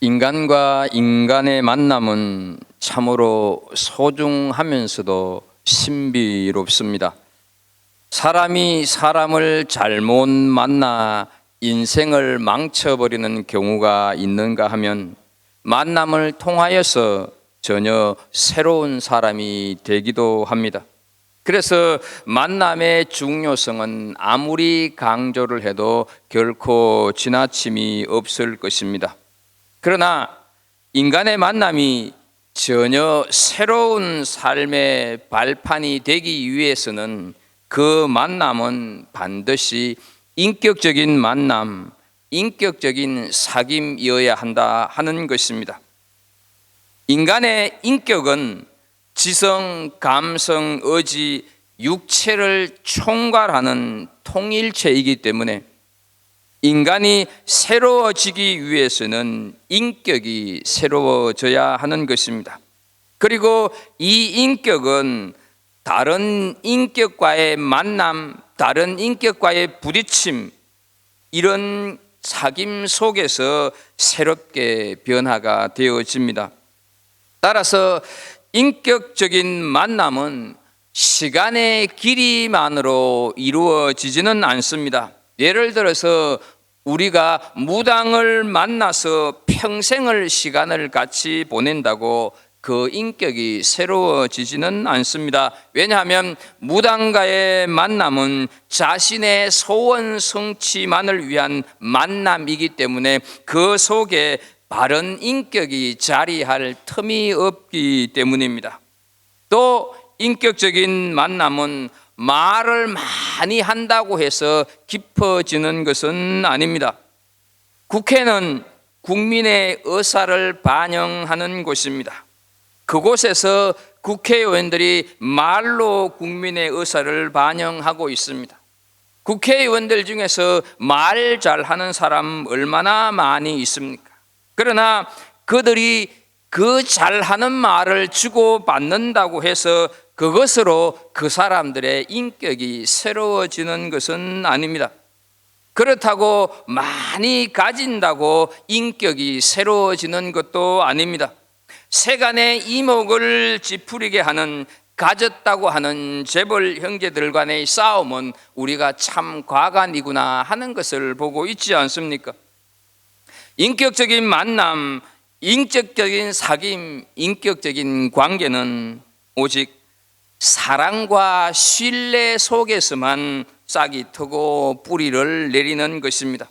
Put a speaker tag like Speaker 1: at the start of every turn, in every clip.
Speaker 1: 인간과 인간의 만남은 참으로 소중하면서도 신비롭습니다. 사람이 사람을 잘못 만나 인생을 망쳐버리는 경우가 있는가 하면 만남을 통하여서 전혀 새로운 사람이 되기도 합니다. 그래서 만남의 중요성은 아무리 강조를 해도 결코 지나침이 없을 것입니다. 그러나 인간의 만남이 전혀 새로운 삶의 발판이 되기 위해서는 그 만남은 반드시 인격적인 만남, 인격적인 사귐이어야 한다 하는 것입니다. 인간의 인격은 지성, 감성, 의지, 육체를 총괄하는 통일체이기 때문에 인간이 새로워지기 위해서는 인격이 새로워져야 하는 것입니다. 그리고 이 인격은 다른 인격과의 만남, 다른 인격과의 부딪힘, 이런 사귐 속에서 새롭게 변화가 되어집니다. 따라서 인격적인 만남은 시간의 길이만으로 이루어지지는 않습니다. 예를 들어서 우리가 무당을 만나서 평생을 시간을 같이 보낸다고 그 인격이 새로워지지는 않습니다. 왜냐하면 무당과의 만남은 자신의 소원 성취만을 위한 만남이기 때문에 그 속에 바른 인격이 자리할 틈이 없기 때문입니다. 또 인격적인 만남은 말을 많이 한다고 해서 깊어지는 것은 아닙니다. 국회는 국민의 의사를 반영하는 곳입니다. 그곳에서 국회의원들이 말로 국민의 의사를 반영하고 있습니다. 국회의원들 중에서 말 잘하는 사람 얼마나 많이 있습니까? 그러나 그들이 그 잘하는 말을 주고받는다고 해서 그것으로 그 사람들의 인격이 새로워지는 것은 아닙니다. 그렇다고 많이 가진다고 인격이 새로워지는 것도 아닙니다. 세간의 이목을 찌푸리게 하는 가졌다고 하는 재벌 형제들 간의 싸움은 우리가 참 과간이구나 하는 것을 보고 있지 않습니까? 인격적인 만남, 인격적인 사귐, 인격적인 관계는 오직 사랑과 신뢰 속에서만 싹이 트고 뿌리를 내리는 것입니다.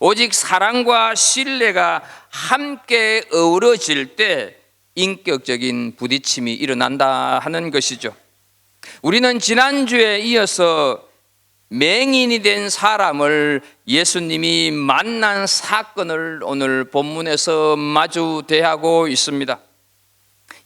Speaker 1: 오직 사랑과 신뢰가 함께 어우러질 때 인격적인 부딪힘이 일어난다 하는 것이죠. 우리는 지난주에 이어서 맹인이 된 사람을 예수님이 만난 사건을 오늘 본문에서 마주 대하고 있습니다.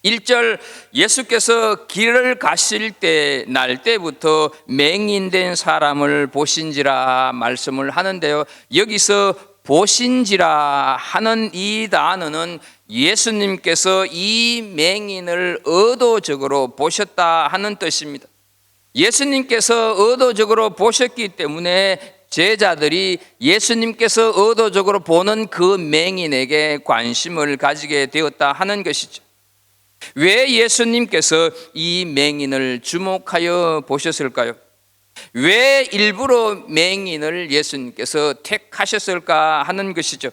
Speaker 1: 1절 예수께서 길을 가실 때 날 때부터 맹인된 사람을 보신지라 말씀을 하는데요, 여기서 보신지라 하는 이 단어는 예수님께서 이 맹인을 의도적으로 보셨다 하는 뜻입니다. 예수님께서 의도적으로 보셨기 때문에 제자들이 예수님께서 의도적으로 보는 그 맹인에게 관심을 가지게 되었다 하는 것이죠. 왜 예수님께서 이 맹인을 주목하여 보셨을까요? 왜 일부러 맹인을 예수님께서 택하셨을까 하는 것이죠.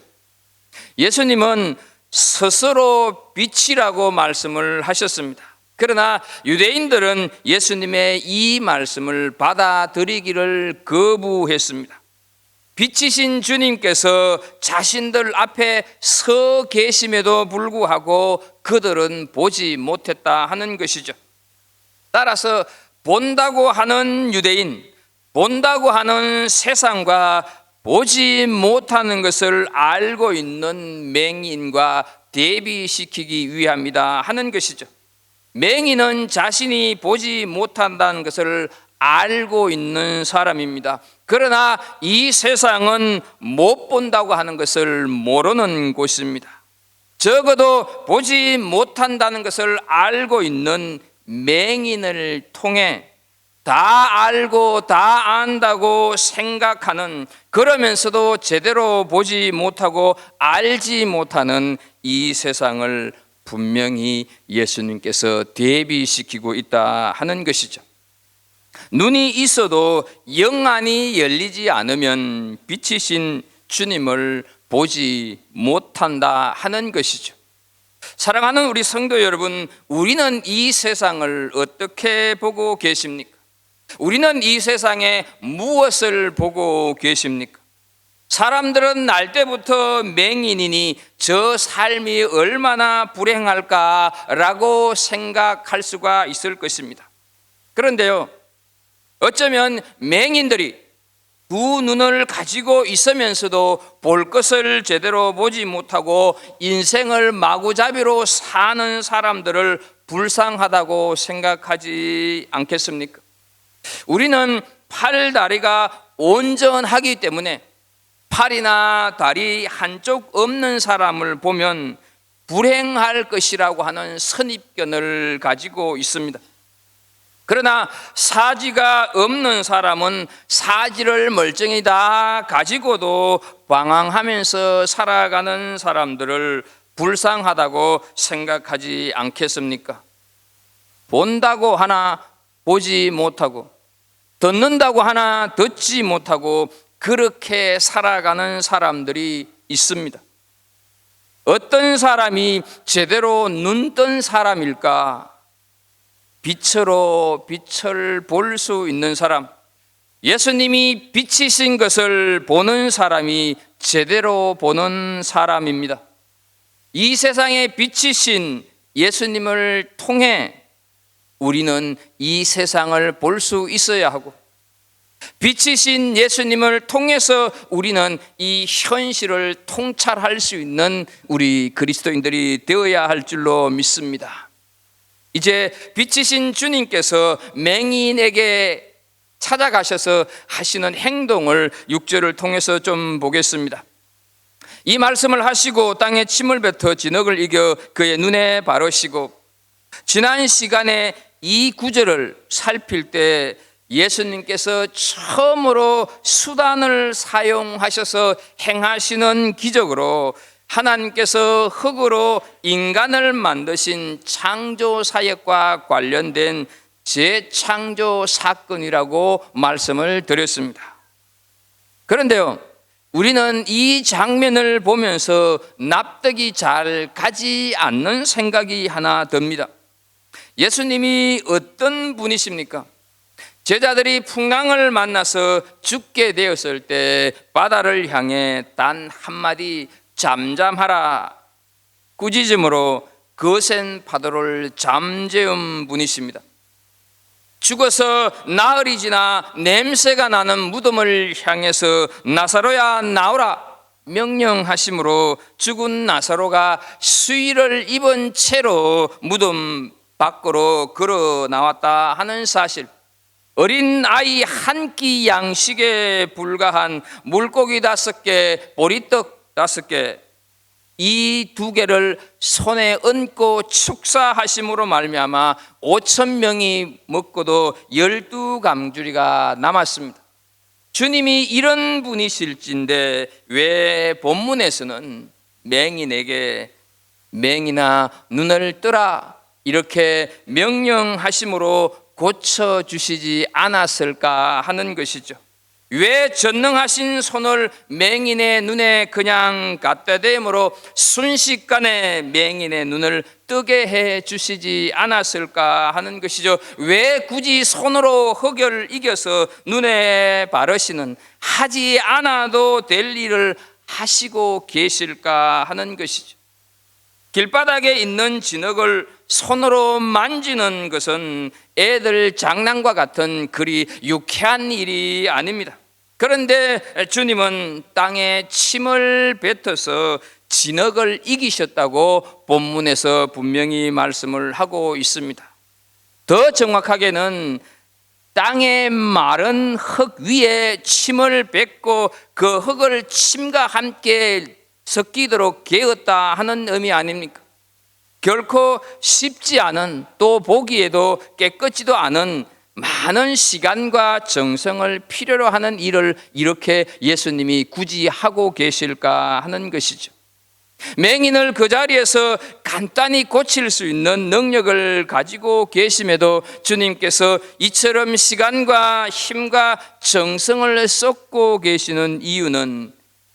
Speaker 1: 예수님은 스스로 빛이라고 말씀을 하셨습니다. 그러나 유대인들은 예수님의 이 말씀을 받아들이기를 거부했습니다. 빛이신 주님께서 자신들 앞에 서 계심에도 불구하고 그들은 보지 못했다 하는 것이죠. 따라서 본다고 하는 유대인, 본다고 하는 세상과 보지 못하는 것을 알고 있는 맹인과 대비시키기 위함이다 하는 것이죠. 맹인은 자신이 보지 못한다는 것을 알고 있는 사람입니다. 그러나 이 세상은 못 본다고 하는 것을 모르는 곳입니다. 적어도 보지 못한다는 것을 알고 있는 맹인을 통해 다 알고 다 안다고 생각하는, 그러면서도 제대로 보지 못하고 알지 못하는 이 세상을 분명히 예수님께서 대비시키고 있다 하는 것이죠. 눈이 있어도 영안이 열리지 않으면 빛이신 주님을 보지 못한다 하는 것이죠. 사랑하는 우리 성도 여러분, 우리는 이 세상을 어떻게 보고 계십니까? 우리는 이 세상에 무엇을 보고 계십니까? 사람들은 날 때부터 맹인이니 저 삶이 얼마나 불행할까라고 생각할 수가 있을 것입니다. 그런데요, 어쩌면 맹인들이 두 눈을 가지고 있으면서도 볼 것을 제대로 보지 못하고 인생을 마구잡이로 사는 사람들을 불쌍하다고 생각하지 않겠습니까? 우리는 팔, 다리가 온전하기 때문에 팔이나 다리 한쪽 없는 사람을 보면 불행할 것이라고 하는 선입견을 가지고 있습니다. 그러나 사지가 없는 사람은 사지를 멀쩡히 다 가지고도 방황하면서 살아가는 사람들을 불쌍하다고 생각하지 않겠습니까? 본다고 하나 보지 못하고, 듣는다고 하나 듣지 못하고 그렇게 살아가는 사람들이 있습니다. 어떤 사람이 제대로 눈뜬 사람일까? 빛으로 빛을 볼 수 있는 사람, 예수님이 빛이신 것을 보는 사람이 제대로 보는 사람입니다. 이 세상에 빛이신 예수님을 통해 우리는 이 세상을 볼 수 있어야 하고, 빛이신 예수님을 통해서 우리는 이 현실을 통찰할 수 있는 우리 그리스도인들이 되어야 할 줄로 믿습니다. 이제 빛이신 주님께서 맹인에게 찾아가셔서 하시는 행동을 6절을 통해서 좀 보겠습니다. 이 말씀을 하시고 땅에 침을 뱉어 진흙을 이겨 그의 눈에 바르시고, 지난 시간에 이 구절을 살필 때 예수님께서 처음으로 수단을 사용하셔서 행하시는 기적으로 하나님께서 흙으로 인간을 만드신 창조 사역과 관련된 재창조 사건이라고 말씀을 드렸습니다. 그런데요, 우리는 이 장면을 보면서 납득이 잘 가지 않는 생각이 하나 듭니다. 예수님이 어떤 분이십니까? 제자들이 풍랑을 만나서 죽게 되었을 때 바다를 향해 단 한마디 잠잠하라 꾸짖음으로 거센 파도를 잠재운 분이십니다. 죽어서 나흘이 지나 냄새가 나는 무덤을 향해서 나사로야 나오라 명령하심으로 죽은 나사로가 수의를 입은 채로 무덤 밖으로 걸어 나왔다 하는 사실, 어린 아이 한 끼 양식에 불과한 물고기 5개, 보리떡 5개, 이 2개를 손에 얹고 축사하심으로 말미암아 5,000명이 먹고도 12강주리가 남았습니다. 주님이 이런 분이실진데 왜 본문에서는 맹인에게 맹인아 눈을 뜨라 이렇게 명령하심으로 고쳐주시지 않았을까 하는 것이죠. 왜 전능하신 손을 맹인의 눈에 그냥 갖다 대므로 순식간에 맹인의 눈을 뜨게 해 주시지 않았을까 하는 것이죠. 왜 굳이 손으로 흙을 이겨서 눈에 바르시는, 하지 않아도 될 일을 하시고 계실까 하는 것이죠. 길바닥에 있는 진흙을 손으로 만지는 것은 애들 장난과 같은 그리 유쾌한 일이 아닙니다. 그런데 주님은 땅에 침을 뱉어서 진흙을 이기셨다고 본문에서 분명히 말씀을 하고 있습니다. 더 정확하게는 땅의 마른 흙 위에 침을 뱉고 그 흙을 침과 함께 섞이도록 개었다 하는 의미 아닙니까? 결코 쉽지 않은, 또 보기에도 깨끗지도 않은 많은 시간과 정성을 필요로 하는 일을 이렇게 예수님이 굳이 하고 계실까 하는 것이죠. 맹인을 그 자리에서 간단히 고칠 수 있는 능력을 가지고 계심에도 주님께서 이처럼 시간과 힘과 정성을 쏟고 계시는 이유는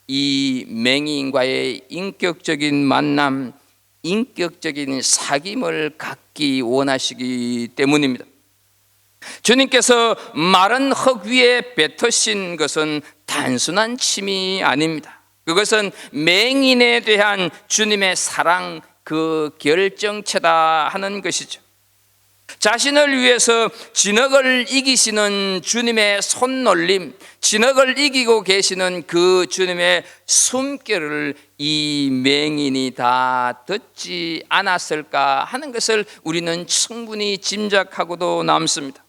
Speaker 1: 이 맹인과의 인격적인 만남, 인격적인 사귐을 갖기 원하시기 때문입니다. 주님께서 마른 흙 위에 뱉으신 것은 단순한 침이 아닙니다. 그것은 맹인에 대한 주님의 사랑, 그 결정체다 하는 것이죠. 자신을 위해서 진흙을 이기시는 주님의 손놀림, 진흙을 이기고 계시는 그 주님의 숨결을 이 맹인이 다 듣지 않았을까 하는 것을 우리는 충분히 짐작하고도 남습니다.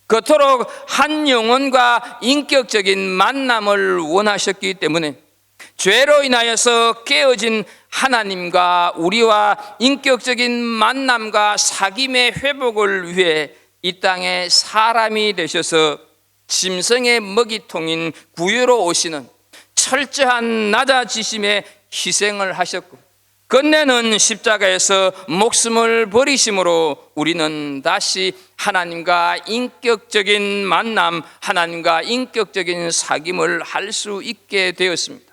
Speaker 1: 그토록 한 영혼과 인격적인 만남을 원하셨기 때문에 죄로 인하여서 깨어진 하나님과 우리와 인격적인 만남과 사귐의 회복을 위해 이 땅에 사람이 되셔서 짐승의 먹이통인 구유로 오시는 철저한 낮아지심의 희생을 하셨고, 끝내는 십자가에서 목숨을 버리심으로 우리는 다시 하나님과 인격적인 만남, 하나님과 인격적인 사귐을 할 수 있게 되었습니다.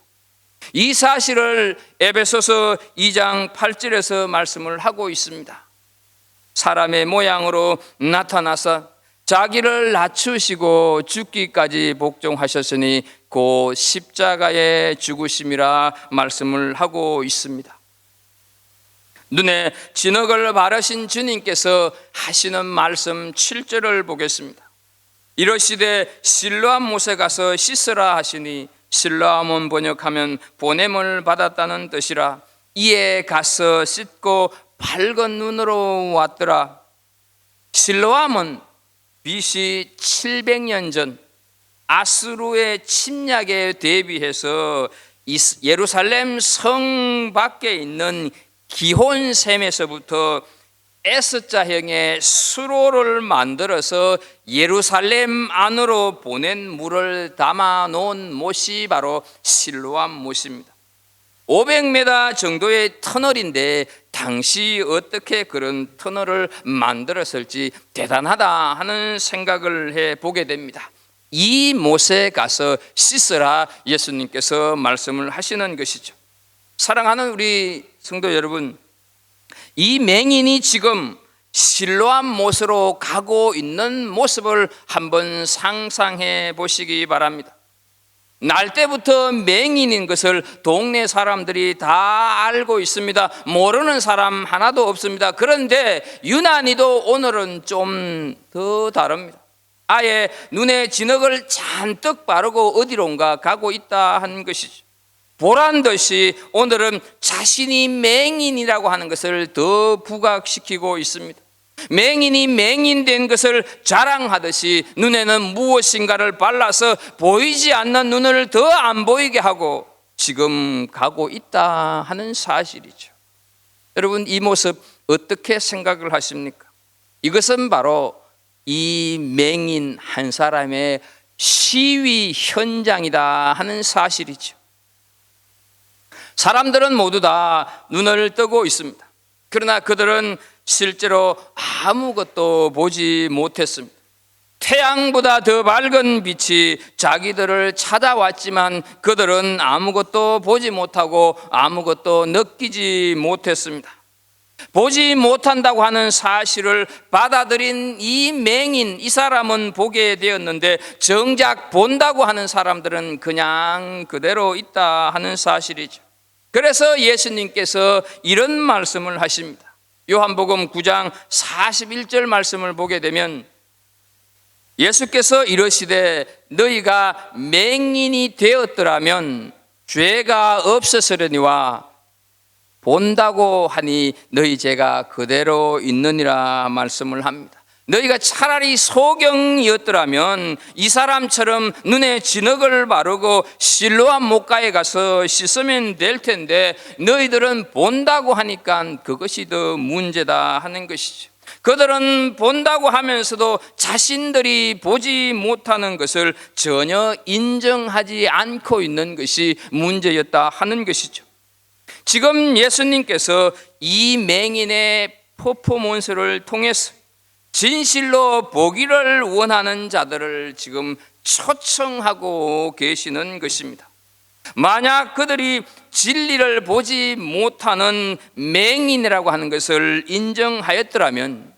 Speaker 1: 이 사실을 에베소서 2장 8절에서 말씀을 하고 있습니다. 사람의 모양으로 나타나서 자기를 낮추시고 죽기까지 복종하셨으니 곧 십자가의 죽으심이라 말씀을 하고 있습니다. 눈에 진흙을 바르신 주님께서 하시는 말씀 7절을 보겠습니다. 이러시되 실로암 못에 가서 씻으라 하시니, 실로암은 번역하면 보냄을 받았다는 뜻이라. 이에 가서 씻고 밝은 눈으로 왔더라. 실로암은 BC 700년 전 아수르의 침략에 대비해서 예루살렘 성 밖에 있는 기혼샘에서부터 S자형의 수로를 만들어서 예루살렘 안으로 보낸 물을 담아 놓은 못이 바로 실로암 못입니다. 500m 정도의 터널인데 당시 어떻게 그런 터널을 만들었을지 대단하다 하는 생각을 해보게 됩니다. 이 못에 가서 씻으라 예수님께서 말씀을 하시는 것이죠. 사랑하는 우리 성도 여러분, 이 맹인이 지금 실로암 못으로 가고 있는 모습을 한번 상상해 보시기 바랍니다. 날 때부터 맹인인 것을 동네 사람들이 다 알고 있습니다. 모르는 사람 하나도 없습니다. 그런데 유난히도 오늘은 좀 더 다릅니다. 아예 눈에 진흙을 잔뜩 바르고 어디론가 가고 있다 하는 것이죠. 보란듯이 오늘은 자신이 맹인이라고 하는 것을 더 부각시키고 있습니다. 맹인이 맹인된 것을 자랑하듯이 눈에는 무엇인가를 발라서 보이지 않는 눈을 더 안 보이게 하고 지금 가고 있다 하는 사실이죠. 여러분, 이 모습 어떻게 생각을 하십니까? 이것은 바로 이 맹인 한 사람의 시위 현장이다 하는 사실이죠. 사람들은 모두 다 눈을 뜨고 있습니다. 그러나 그들은 실제로 아무것도 보지 못했습니다. 태양보다 더 밝은 빛이 자기들을 찾아왔지만 그들은 아무것도 보지 못하고 아무것도 느끼지 못했습니다. 보지 못한다고 하는 사실을 받아들인 이 맹인, 이 사람은 보게 되었는데 정작 본다고 하는 사람들은 그냥 그대로 있다 하는 사실이죠. 그래서 예수님께서 이런 말씀을 하십니다. 요한복음 9장 41절 말씀을 보게 되면 예수께서 이러시되 너희가 맹인이 되었더라면 죄가 없었으려니와 본다고 하니 너희 죄가 그대로 있느니라 말씀을 합니다. 너희가 차라리 소경이었더라면 이 사람처럼 눈에 진흙을 바르고 실로암 못가에 가서 씻으면 될 텐데 너희들은 본다고 하니까 그것이 더 문제다 하는 것이죠. 그들은 본다고 하면서도 자신들이 보지 못하는 것을 전혀 인정하지 않고 있는 것이 문제였다 하는 것이죠. 지금 예수님께서 이 맹인의 퍼포먼스를 통해서 진실로 보기를 원하는 자들을 지금 초청하고 계시는 것입니다. 만약 그들이 진리를 보지 못하는 맹인이라고 하는 것을 인정하였더라면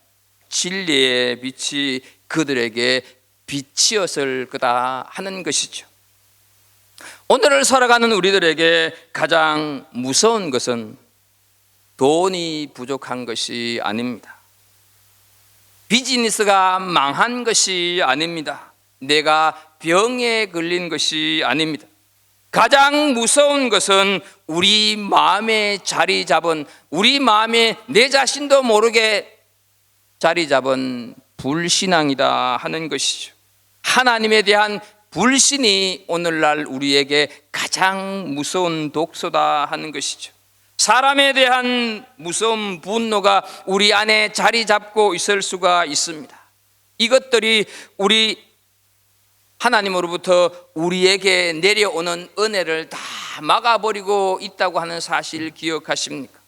Speaker 1: 진리의 빛이 그들에게 빛이었을 거다 하는 것이죠. 오늘을 살아가는 우리들에게 가장 무서운 것은 돈이 부족한 것이 아닙니다. 비즈니스가 망한 것이 아닙니다. 내가 병에 걸린 것이 아닙니다. 가장 무서운 것은 우리 마음에 자리 잡은, 우리 마음에 내 자신도 모르게 자리 잡은 불신앙이다 하는 것이죠. 하나님에 대한 불신이 오늘날 우리에게 가장 무서운 독소다 하는 것이죠. 사람에 대한 무서운 분노가 우리 안에 자리 잡고 있을 수가 있습니다. 이것들이 우리 하나님으로부터 우리에게 내려오는 은혜를 다 막아버리고 있다고 하는 사실 기억하십니까?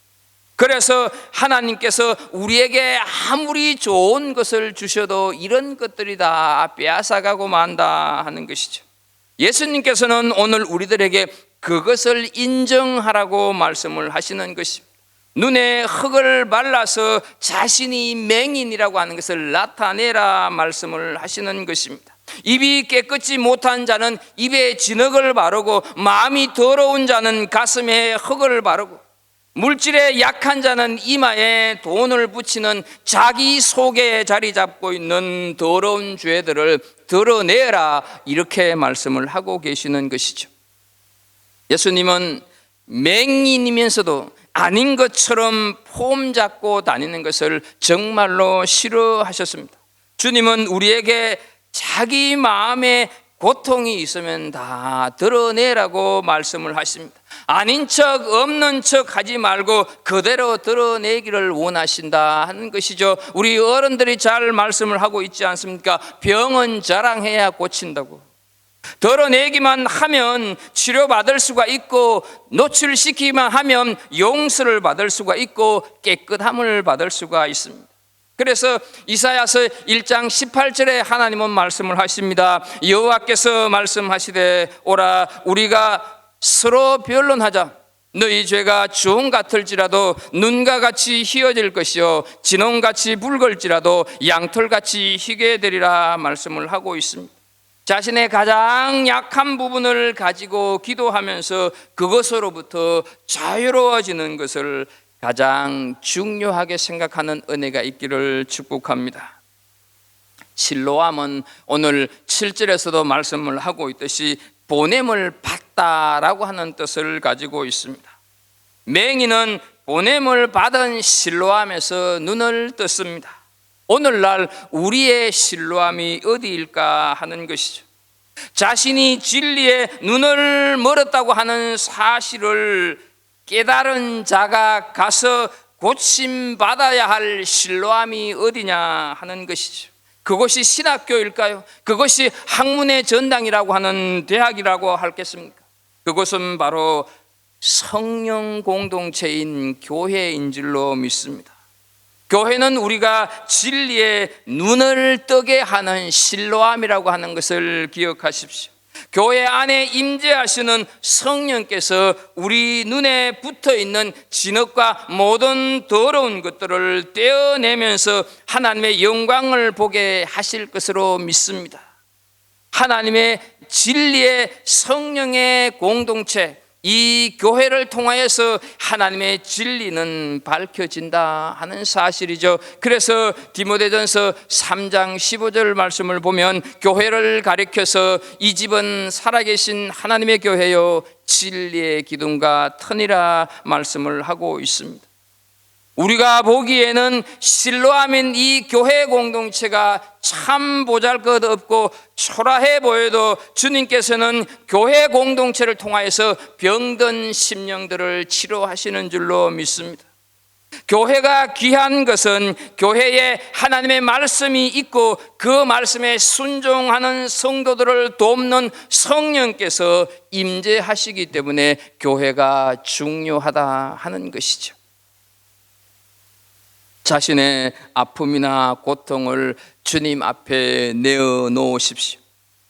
Speaker 1: 그래서 하나님께서 우리에게 아무리 좋은 것을 주셔도 이런 것들이 다 빼앗아가고 만다 하는 것이죠. 예수님께서는 오늘 우리들에게 그것을 인정하라고 말씀을 하시는 것입니다. 눈에 흙을 발라서 자신이 맹인이라고 하는 것을 나타내라 말씀을 하시는 것입니다. 입이 깨끗이 못한 자는 입에 진흙을 바르고 마음이 더러운 자는 가슴에 흙을 바르고 물질에 약한 자는 이마에 돈을 붙이는 자기 속에 자리 잡고 있는 더러운 죄들을 드러내라 이렇게 말씀을 하고 계시는 것이죠. 예수님은 맹인이면서도 아닌 것처럼 폼 잡고 다니는 것을 정말로 싫어하셨습니다. 주님은 우리에게 자기 마음에 고통이 있으면 다 드러내라고 말씀을 하십니다. 아닌 척 없는 척 하지 말고 그대로 드러내기를 원하신다 하는 것이죠. 우리 어른들이 잘 말씀을 하고 있지 않습니까? 병은 자랑해야 고친다고. 드러내기만 하면 치료받을 수가 있고 노출시키기만 하면 용서를 받을 수가 있고 깨끗함을 받을 수가 있습니다. 그래서 이사야서 1장 18절에 하나님은 말씀을 하십니다. 여호와께서 말씀하시되 오라 우리가 서로 변론하자. 너희 죄가 주홍 같을지라도 눈과 같이 희어질 것이요 진홍같이 붉을지라도 양털같이 희게 되리라 말씀을 하고 있습니다. 자신의 가장 약한 부분을 가지고 기도하면서 그것으로부터 자유로워지는 것을 가장 중요하게 생각하는 은혜가 있기를 축복합니다. 실로암은 오늘 7절에서도 말씀을 하고 있듯이 보냄을 받다라고 하는 뜻을 가지고 있습니다. 맹인은 보냄을 받은 실로암에서 눈을 떴습니다. 오늘날 우리의 실로암이 어디일까 하는 것이죠. 자신이 진리에 눈을 멀었다고 하는 사실을 깨달은 자가 가서 고침받아야 할 실로암이 어디냐 하는 것이죠. 그것이 신학교일까요? 그것이 학문의 전당이라고 하는 대학이라고 하겠습니까? 그것은 바로 성령 공동체인 교회인 줄로 믿습니다. 교회는 우리가 진리에 눈을 뜨게 하는 실로암이라고 하는 것을 기억하십시오. 교회 안에 임재하시는 성령께서 우리 눈에 붙어있는 진흙과 모든 더러운 것들을 떼어내면서 하나님의 영광을 보게 하실 것으로 믿습니다. 하나님의 진리의 성령의 공동체, 이 교회를 통하여서 하나님의 진리는 밝혀진다 하는 사실이죠. 그래서 디모데전서 3장 15절 말씀을 보면 교회를 가리켜서 이 집은 살아계신 하나님의 교회요 진리의 기둥과 터니라 말씀을 하고 있습니다. 우리가 보기에는 실로암인 이 교회 공동체가 참 보잘것없고 초라해 보여도 주님께서는 교회 공동체를 통하여서 병든 심령들을 치료하시는 줄로 믿습니다. 교회가 귀한 것은 교회에 하나님의 말씀이 있고 그 말씀에 순종하는 성도들을 돕는 성령께서 임재하시기 때문에 교회가 중요하다 하는 것이죠. 자신의 아픔이나 고통을 주님 앞에 내어놓으십시오.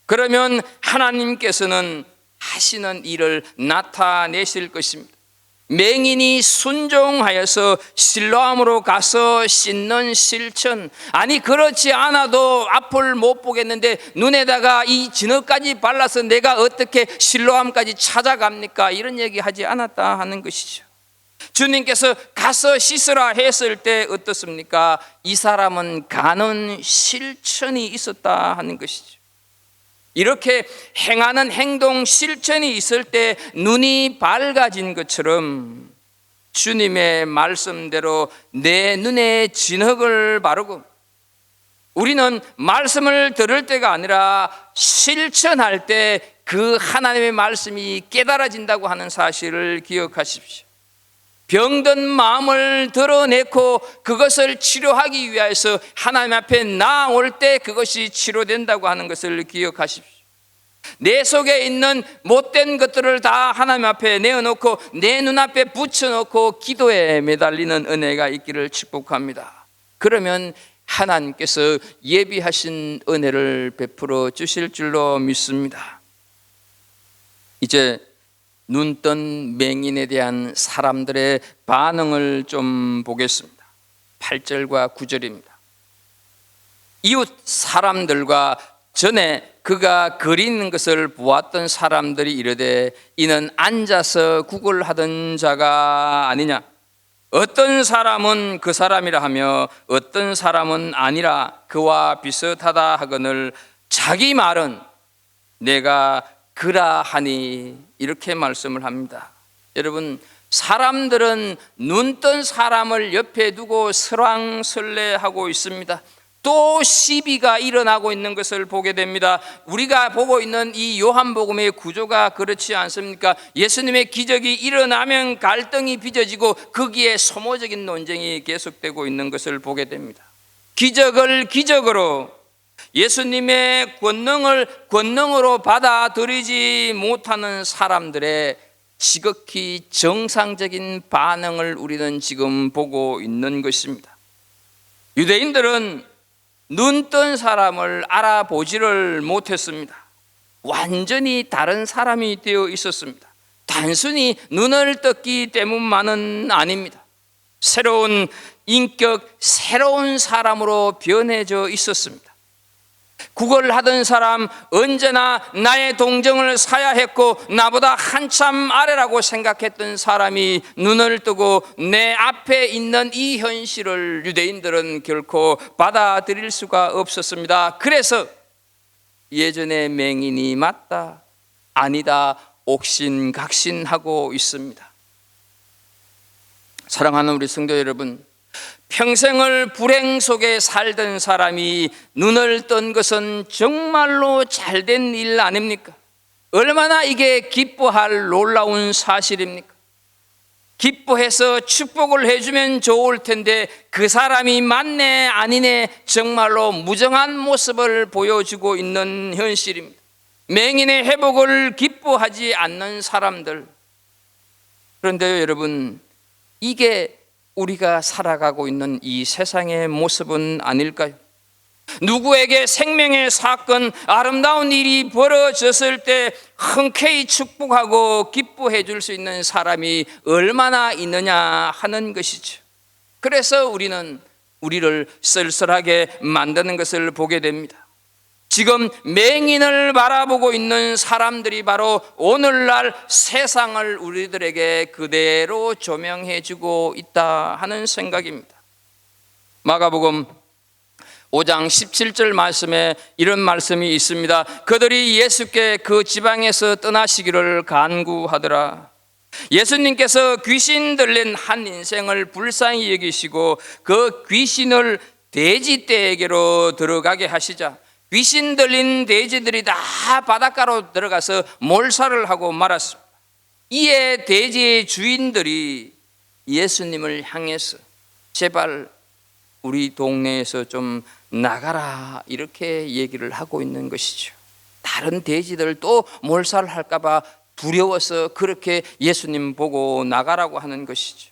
Speaker 1: 그러면 하나님께서는 하시는 일을 나타내실 것입니다. 맹인이 순종하여서 실로암으로 가서 씻는 실천, 아니 그렇지 않아도 앞을 못 보겠는데 눈에다가 이 진흙까지 발라서 내가 어떻게 실로암까지 찾아갑니까? 이런 얘기 하지 않았다 하는 것이죠. 주님께서 가서 씻으라 했을 때 어떻습니까? 이 사람은 가는 실천이 있었다 하는 것이죠. 이렇게 행하는 행동 실천이 있을 때 눈이 밝아진 것처럼 주님의 말씀대로 내 눈에 진흙을 바르고, 우리는 말씀을 들을 때가 아니라 실천할 때 그 하나님의 말씀이 깨달아진다고 하는 사실을 기억하십시오. 병든 마음을 드러내고 그것을 치료하기 위해서 하나님 앞에 나올 때 그것이 치료된다고 하는 것을 기억하십시오. 내 속에 있는 못된 것들을 다 하나님 앞에 내어놓고 내 눈앞에 붙여놓고 기도에 매달리는 은혜가 있기를 축복합니다. 그러면 하나님께서 예비하신 은혜를 베풀어 주실 줄로 믿습니다. 이제 눈뜬 맹인에 대한 사람들의 반응을 좀 보겠습니다. 8절과 9절입니다. 이웃 사람들과 전에 그가 그리는 것을 보았던 사람들이 이르되 이는 앉아서 구걸하던 자가 아니냐. 어떤 사람은 그 사람이라 하며 어떤 사람은 아니라 그와 비슷하다 하거늘 자기 말은 내가 그라하니 이렇게 말씀을 합니다. 여러분, 사람들은 눈뜬 사람을 옆에 두고 설왕설래하고 있습니다. 또 시비가 일어나고 있는 것을 보게 됩니다. 우리가 보고 있는 이 요한복음의 구조가 그렇지 않습니까? 예수님의 기적이 일어나면 갈등이 빚어지고 거기에 소모적인 논쟁이 계속되고 있는 것을 보게 됩니다. 기적을 기적으로, 예수님의 권능을 권능으로 받아들이지 못하는 사람들의 지극히 정상적인 반응을 우리는 지금 보고 있는 것입니다. 유대인들은 눈뜬 사람을 알아보지를 못했습니다. 완전히 다른 사람이 되어 있었습니다. 단순히 눈을 떴기 때문만은 아닙니다. 새로운 인격, 새로운 사람으로 변해져 있었습니다. 구걸하던 사람, 언제나 나의 동정을 사야 했고 나보다 한참 아래라고 생각했던 사람이 눈을 뜨고 내 앞에 있는 이 현실을 유대인들은 결코 받아들일 수가 없었습니다. 그래서 예전에 맹인이 맞다, 아니다, 옥신각신하고 있습니다. 사랑하는 우리 성도 여러분, 평생을 불행 속에 살던 사람이 눈을 뜬 것은 정말로 잘된 일 아닙니까? 얼마나 이게 기뻐할 놀라운 사실입니까? 기뻐해서 축복을 해주면 좋을 텐데 그 사람이 맞네 아니네 정말로 무정한 모습을 보여주고 있는 현실입니다. 맹인의 회복을 기뻐하지 않는 사람들. 그런데요 여러분, 이게 우리가 살아가고 있는 이 세상의 모습은 아닐까요? 누구에게 생명의 사건, 아름다운 일이 벌어졌을 때 흔쾌히 축복하고 기뻐해 줄 수 있는 사람이 얼마나 있느냐 하는 것이죠. 그래서 우리는 우리를 쓸쓸하게 만드는 것을 보게 됩니다. 지금 맹인을 바라보고 있는 사람들이 바로 오늘날 세상을 우리들에게 그대로 조명해 주고 있다 하는 생각입니다. 마가복음 5장 17절 말씀에 이런 말씀이 있습니다. 그들이 예수께 그 지방에서 떠나시기를 간구하더라. 예수님께서 귀신 들린 한 인생을 불쌍히 여기시고 그 귀신을 돼지떼에게로 들어가게 하시자 귀신 들린 돼지들이 다 바닷가로 들어가서 몰살을 하고 말았습니다. 이에 돼지의 주인들이 예수님을 향해서 제발 우리 동네에서 좀 나가라 이렇게 얘기를 하고 있는 것이죠. 다른 돼지들 또 몰살할까 봐 두려워서 그렇게 예수님 보고 나가라고 하는 것이죠.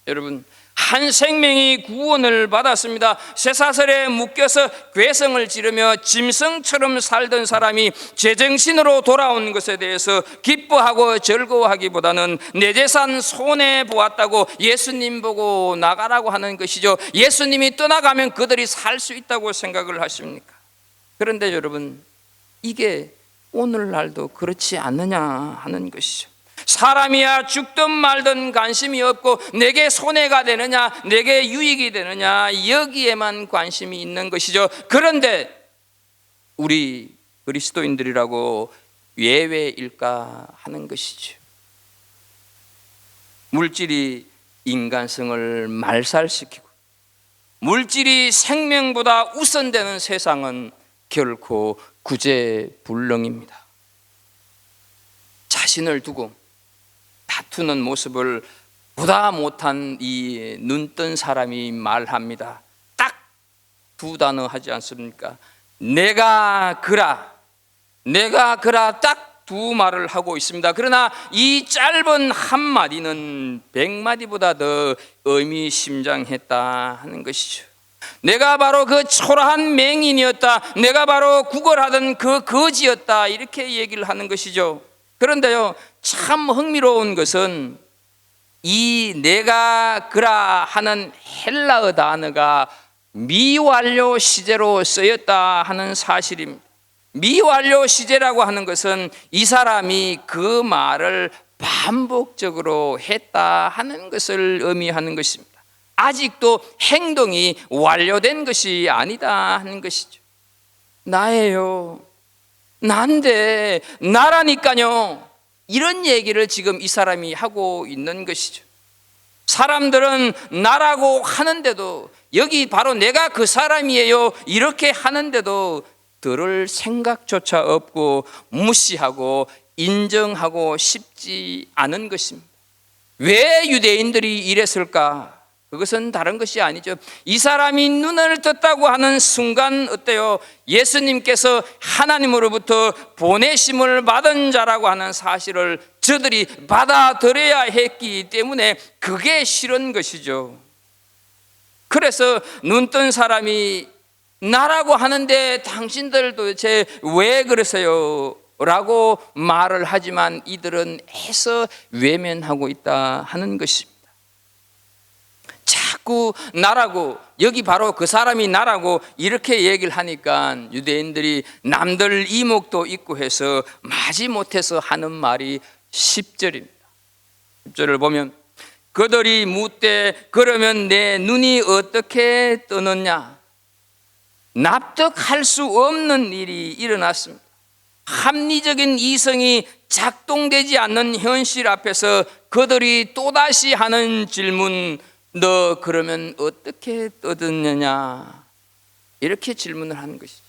Speaker 1: 여러분, 한 생명이 구원을 받았습니다. 쇠사슬에 묶여서 괴성을 지르며 짐승처럼 살던 사람이 제정신으로 돌아온 것에 대해서 기뻐하고 즐거워하기보다는 내 재산 손해 보았다고 예수님 보고 나가라고 하는 것이죠. 예수님이 떠나가면 그들이 살 수 있다고 생각을 하십니까? 그런데 여러분, 이게 오늘날도 그렇지 않느냐 하는 것이죠. 사람이야 죽든 말든 관심이 없고 내게 손해가 되느냐, 내게 유익이 되느냐, 여기에만 관심이 있는 것이죠. 그런데 우리 그리스도인들이라고 예외일까 하는 것이죠. 물질이 인간성을 말살시키고 물질이 생명보다 우선되는 세상은 결코 구제불능입니다. 자신을 두고 다투는 모습을 보다 못한 이 눈뜬 사람이 말합니다. 딱 두 단어 하지 않습니까? 내가 그라 딱 두 말을 하고 있습니다. 그러나 이 짧은 한마디는 100마디보다 더 의미심장했다 하는 것이죠. 내가 바로 그 초라한 맹인이었다, 내가 바로 구걸하던 그 거지였다, 이렇게 얘기를 하는 것이죠. 그런데요, 참 흥미로운 것은 이 내가 그라 하는 헬라어 단어가 미완료 시제로 쓰였다 하는 사실입니다. 미완료 시제라고 하는 것은 이 사람이 그 말을 반복적으로 했다 하는 것을 의미하는 것입니다. 아직도 행동이 완료된 것이 아니다 하는 것이죠. 나예요, 난데, 나라니까요, 이런 얘기를 지금 이 사람이 하고 있는 것이죠. 사람들은 나라고 하는데도, 여기 바로 내가 그 사람이에요 이렇게 하는데도 들을 생각조차 없고 무시하고 인정하고 싶지 않은 것입니다. 왜 유대인들이 이랬을까? 그것은 다른 것이 아니죠. 이 사람이 눈을 떴다고 하는 순간 어때요? 예수님께서 하나님으로부터 보내심을 받은 자라고 하는 사실을 저들이 받아들여야 했기 때문에 그게 싫은 것이죠. 그래서 눈뜬 사람이 나라고 하는데 당신들 도대체 왜 그러세요? 라고 말을 하지만 이들은 애써 외면하고 있다 하는 것입니다. 자꾸 나라고, 여기 바로 그 사람이 나라고 이렇게 얘기를 하니까 유대인들이 남들 이목도 있고 해서 마지못해서 하는 말이 10절입니다. 10절을 보면 그들이 묻되 그러면 내 눈이 어떻게 뜨느냐? 납득할 수 없는 일이 일어났습니다. 합리적인 이성이 작동되지 않는 현실 앞에서 그들이 또다시 하는 질문, 너 그러면 어떻게 떠드느냐? 이렇게 질문을 하는 것이죠.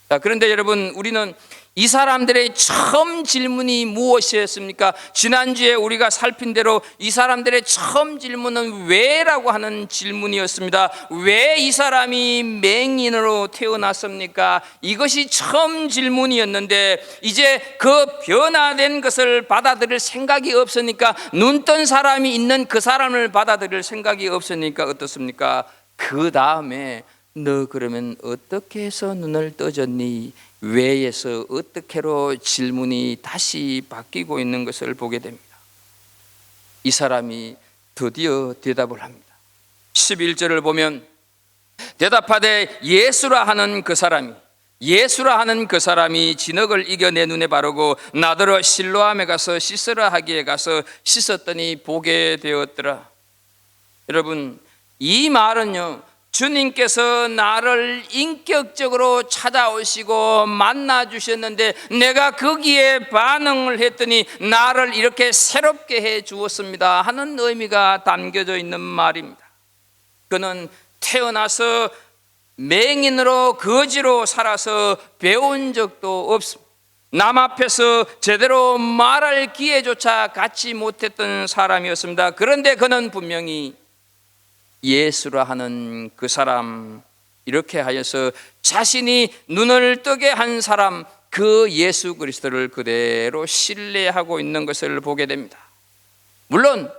Speaker 1: 자, 그런데 여러분, 우리는 이 사람들의 처음 질문이 무엇이었습니까? 지난주에 우리가 살핀 대로 이 사람들의 처음 질문은 왜라고 하는 질문이었습니다. 왜 이 사람이 맹인으로 태어났습니까? 이것이 처음 질문이었는데 이제 그 변화된 것을 받아들일 생각이 없으니까, 눈뜬 사람이 있는 그 사람을 받아들일 생각이 없으니까 어떻습니까? 그 다음에 너 그러면 어떻게 해서 눈을 떠졌니? 왜에서 어떻게로 질문이 다시 바뀌고 있는 것을 보게 됩니다. 이 사람이 드디어 대답을 합니다. 11절을 보면 대답하되 예수라 하는 그 사람이 진흙을 이겨 내 눈에 바르고 나더러 실로암에 가서 씻으라 하기에 가서 씻었더니 보게 되었더라. 여러분, 이 말은요, 주님께서 나를 인격적으로 찾아오시고 만나 주셨는데 내가 거기에 반응을 했더니 나를 이렇게 새롭게 해 주었습니다 하는 의미가 담겨져 있는 말입니다. 그는 태어나서 맹인으로 거지로 살아서 배운 적도 없습니다. 남 앞에서 제대로 말할 기회조차 갖지 못했던 사람이었습니다. 그런데 그는 분명히 예수라 하는 그 사람, 이렇게 하여서 자신이 눈을 뜨게 한 사람, 그 예수 그리스도를 그대로 신뢰하고 있는 것을 보게 됩니다. 물론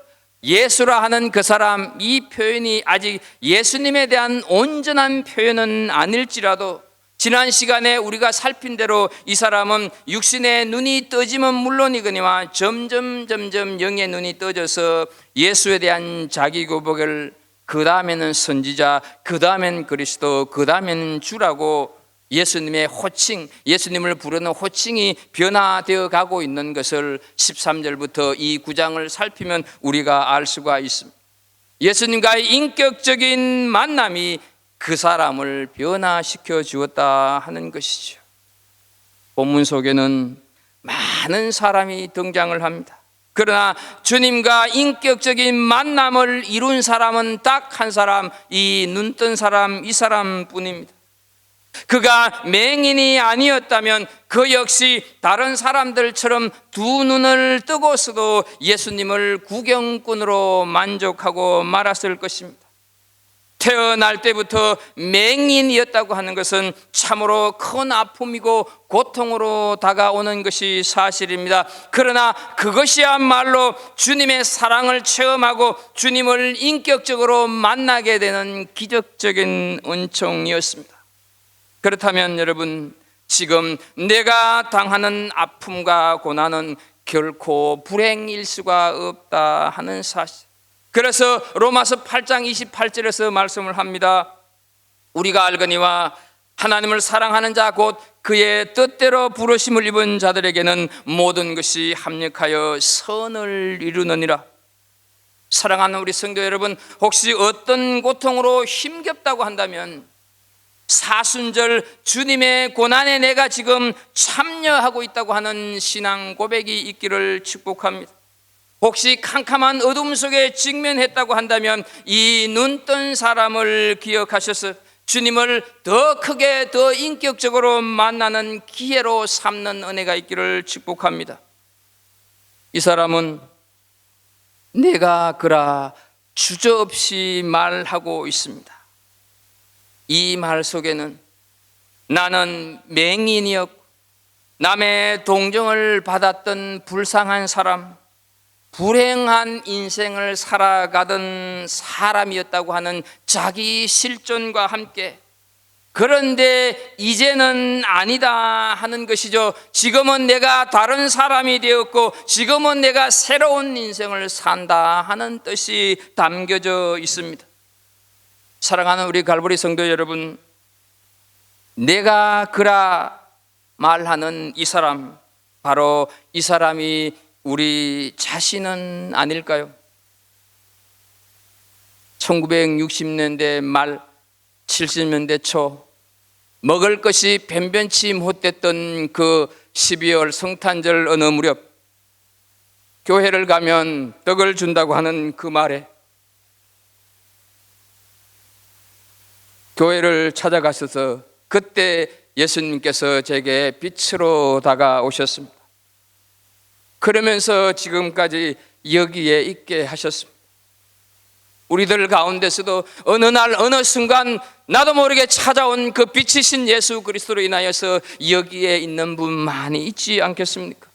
Speaker 1: 예수라 하는 그 사람, 이 표현이 아직 예수님에 대한 온전한 표현은 아닐지라도 지난 시간에 우리가 살핀 대로 이 사람은 육신의 눈이 떠지면 물론이거니와 점점 영의 눈이 떠져서 예수에 대한 자기 고백을, 그 다음에는 선지자, 그 다음엔 그리스도, 그 다음에는 주라고 예수님의 호칭, 예수님을 부르는 호칭이 변화되어 가고 있는 것을 13절부터 이 9장을 살피면 우리가 알 수가 있습니다. 예수님과의 인격적인 만남이 그 사람을 변화시켜 주었다 하는 것이죠. 본문 속에는 많은 사람이 등장을 합니다. 그러나 주님과 인격적인 만남을 이룬 사람은 딱 한 사람, 이 눈뜬 사람, 이 사람뿐입니다. 그가 맹인이 아니었다면 그 역시 다른 사람들처럼 두 눈을 뜨고서도 예수님을 구경꾼으로 만족하고 말았을 것입니다. 태어날 때부터 맹인이었다고 하는 것은 참으로 큰 아픔이고 고통으로 다가오는 것이 사실입니다. 그러나 그것이야말로 주님의 사랑을 체험하고 주님을 인격적으로 만나게 되는 기적적인 은총이었습니다. 그렇다면 여러분, 지금 내가 당하는 아픔과 고난은 결코 불행일 수가 없다 하는 사실. 그래서 로마서 8장 28절에서 말씀을 합니다. 우리가 알거니와 하나님을 사랑하는 자 곧 그의 뜻대로 부르심을 입은 자들에게는 모든 것이 합력하여 선을 이루느니라. 사랑하는 우리 성도 여러분, 혹시 어떤 고통으로 힘겹다고 한다면 사순절 주님의 고난에 내가 지금 참여하고 있다고 하는 신앙 고백이 있기를 축복합니다. 혹시 캄캄한 어둠 속에 직면했다고 한다면 이 눈뜬 사람을 기억하셔서 주님을 더 크게 더 인격적으로 만나는 기회로 삼는 은혜가 있기를 축복합니다. 이 사람은 내가 그라 주저없이 말하고 있습니다. 이 말 속에는 나는 맹인이었고 남의 동정을 받았던 불쌍한 사람, 불행한 인생을 살아가던 사람이었다고 하는 자기 실존과 함께, 그런데 이제는 아니다 하는 것이죠. 지금은 내가 다른 사람이 되었고 지금은 내가 새로운 인생을 산다 하는 뜻이 담겨져 있습니다. 사랑하는 우리 갈보리 성도 여러분, 내가 그라 말하는 이 사람, 바로 이 사람이 우리 자신은 아닐까요? 1960년대 말 70년대 초 먹을 것이 변변치 못됐던 그 12월 성탄절 어느 무렵 교회를 가면 떡을 준다고 하는 그 말에 교회를 찾아가셔서 그때 예수님께서 제게 빛으로 다가오셨습니다. 그러면서 지금까지 여기에 있게 하셨습니다. 우리들 가운데서도 어느 날 어느 순간 나도 모르게 찾아온 그 빛이신 예수 그리스도로 인하여서 여기에 있는 분 많이 있지 않겠습니까?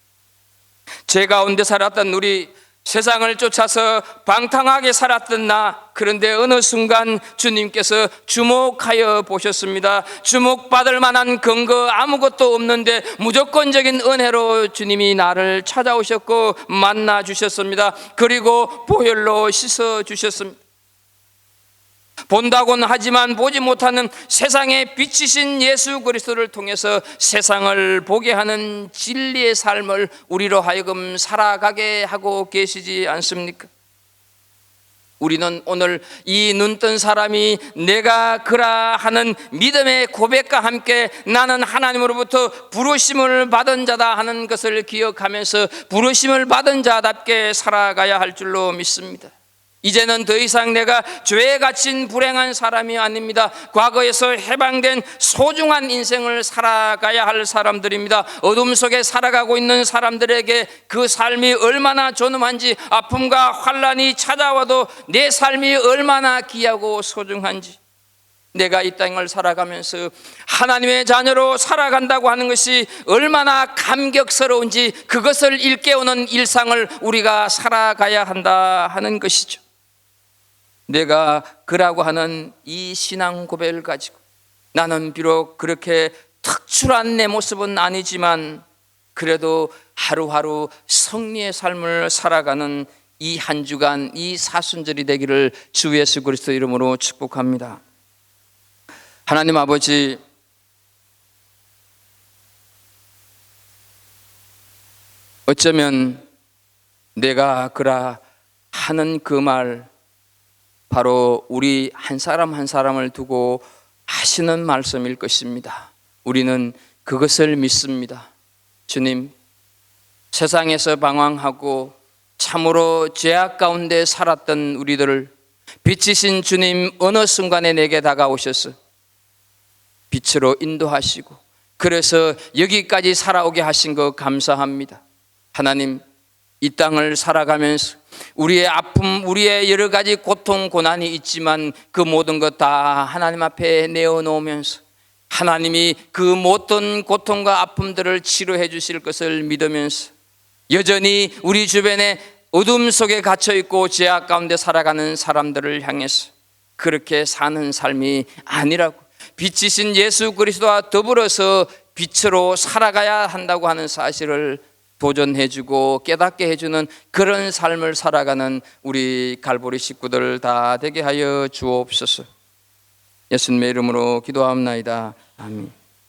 Speaker 1: 제 가운데 살았던 우리, 세상을 쫓아서 방탕하게 살았던 나, 그런데 어느 순간 주님께서 주목하여 보셨습니다. 주목받을 만한 근거 아무것도 없는데 무조건적인 은혜로 주님이 나를 찾아오셨고 만나 주셨습니다. 그리고 보혈로 씻어 주셨습니다. 본다고는 하지만 보지 못하는 세상의 빛이신 예수 그리스도를 통해서 세상을 보게 하는 진리의 삶을 우리로 하여금 살아가게 하고 계시지 않습니까? 우리는 오늘 이 눈뜬 사람이 내가 그라 하는 믿음의 고백과 함께 나는 하나님으로부터 부르심을 받은 자다 하는 것을 기억하면서 부르심을 받은 자답게 살아가야 할 줄로 믿습니다. 이제는 더 이상 내가 죄에 갇힌 불행한 사람이 아닙니다. 과거에서 해방된 소중한 인생을 살아가야 할 사람들입니다. 어둠 속에 살아가고 있는 사람들에게 그 삶이 얼마나 존엄한지, 아픔과 환난이 찾아와도 내 삶이 얼마나 귀하고 소중한지, 내가 이 땅을 살아가면서 하나님의 자녀로 살아간다고 하는 것이 얼마나 감격스러운지, 그것을 일깨우는 일상을 우리가 살아가야 한다 하는 것이죠. 내가 그라고 하는 이 신앙 고백을 가지고 나는 비록 그렇게 특출한 내 모습은 아니지만 그래도 하루하루 승리의 삶을 살아가는 이 한 주간, 이 사순절이 되기를 주 예수 그리스도 이름으로 축복합니다. 하나님 아버지, 어쩌면 내가 그라 하는 그 말, 바로 우리 한 사람 한 사람을 두고 하시는 말씀일 것입니다. 우리는 그것을 믿습니다. 주님, 세상에서 방황하고 참으로 죄악 가운데 살았던 우리들을 빛이신 주님 어느 순간에 내게 다가오셔서 빛으로 인도하시고 그래서 여기까지 살아오게 하신 것 감사합니다. 하나님, 이 땅을 살아가면서 우리의 아픔, 우리의 여러 가지 고통, 고난이 있지만 그 모든 것 다 하나님 앞에 내어놓으면서 하나님이 그 모든 고통과 아픔들을 치료해 주실 것을 믿으면서 여전히 우리 주변에 어둠 속에 갇혀있고 죄악 가운데 살아가는 사람들을 향해서 그렇게 사는 삶이 아니라고, 빛이신 예수 그리스도와 더불어서 빛으로 살아가야 한다고 하는 사실을 도전해주고 깨닫게 해주는 그런 삶을 살아가는 우리 갈보리 식구들 다 되게 하여 주옵소서. 예수님의 이름으로 기도합나이다. 아멘.